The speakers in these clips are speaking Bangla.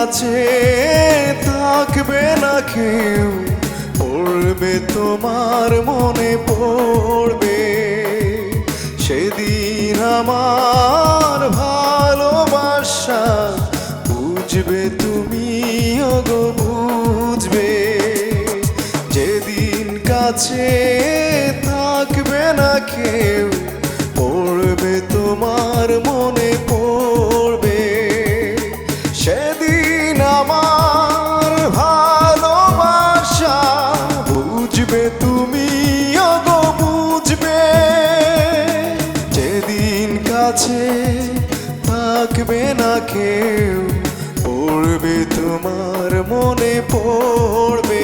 কাছে থাকবে না কেউ, পড়বে তোমার মনে পড়বে সেদিন আমার ভালোবাসা বুঝবে তুমি ওগো বুঝবে। যেদিন কাছে থাকবে না কেউ, পড়বে তোমার মনে পড়বে সেদিন আমার ভালোবাসা বুঝবে তুমি ওগো বুঝবে। যেদিন কাছে থাকবে না কেউ, পড়বে তোমার মনে পড়বে।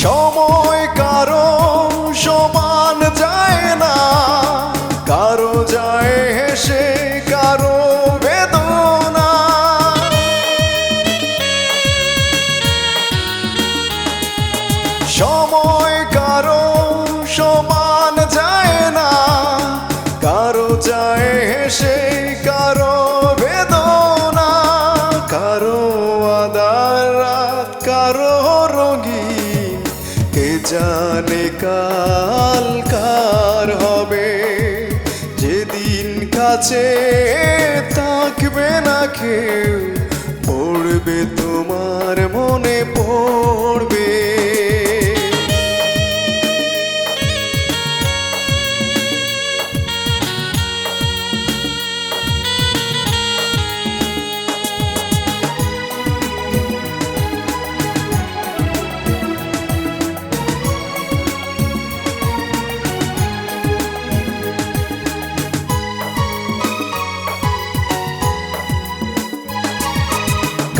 সময় কারো সমান যায় না, কারো যায় হেসে কারো বেদনা। সময় কারো সমান যায় না, কারো যায় হেসে কারো বেদনা। কারো আধার রাত কারো রঙিন, কে জানে কাল কার হবে। যেদিন কাছে থাকবে না কেউ, পড়বে তোমার মনে পড়বে।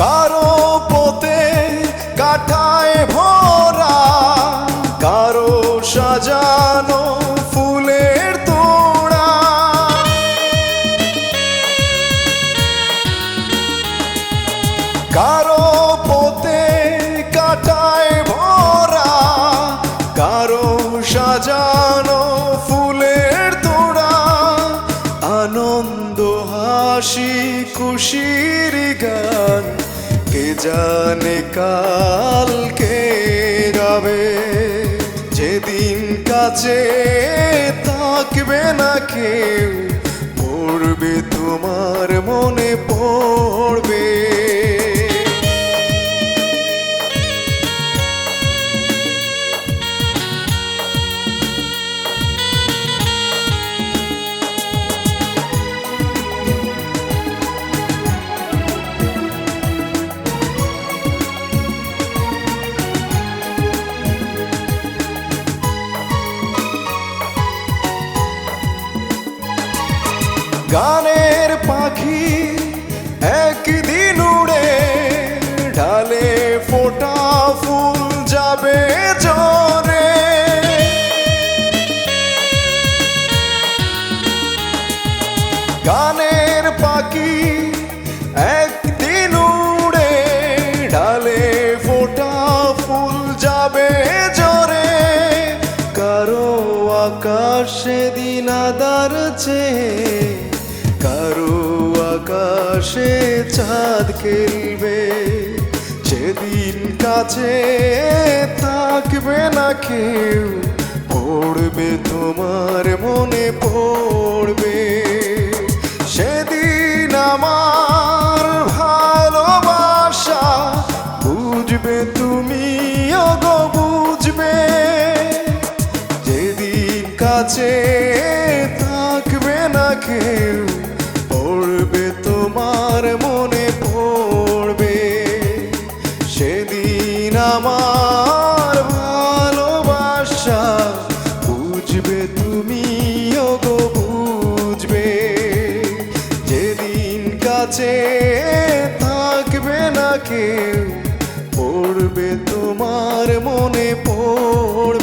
কারো পথে কাটায় ভরা, কারো সাজানো ফুলের তোড়া। কারো পথে কাটায় ভরা, কারো সাজানো ফুলের তোড়া। আনন্দ হাসি খুশির গান, কে জানে কাল কে যাবে। যেদিন কাছে থাকবে না কেউ, পড়বে তোমার মনে পড়বে। গানের পাখি একদিন উড়ে, ঢালে ফোটা ফুল যাবে ঝরে। গানের পাখি একদিন উড়ে, ঢালে ফোটা ফুল যাবে ঝরে। কারো আকাশে দিন আধার চেয়ে, কারো আকাশে চাঁদ খেলবে। যেদিন কাছে থাকবে না কেউ, পড়বে তোমার মনে পড়বে সেদিন আমার ভালোবাসা বুঝবে তুমি ওগো বুঝবে। যেদিন কাছে থাকবে না কেউ, পড়বে তোমার মনে পড়বে সেদিন আমার ভালোবাসা বুঝবে তুমি ওগো বুঝবে। যেদিন কাছে থাকবে না কেউ, পড়বে তোমার মনে পড়বে।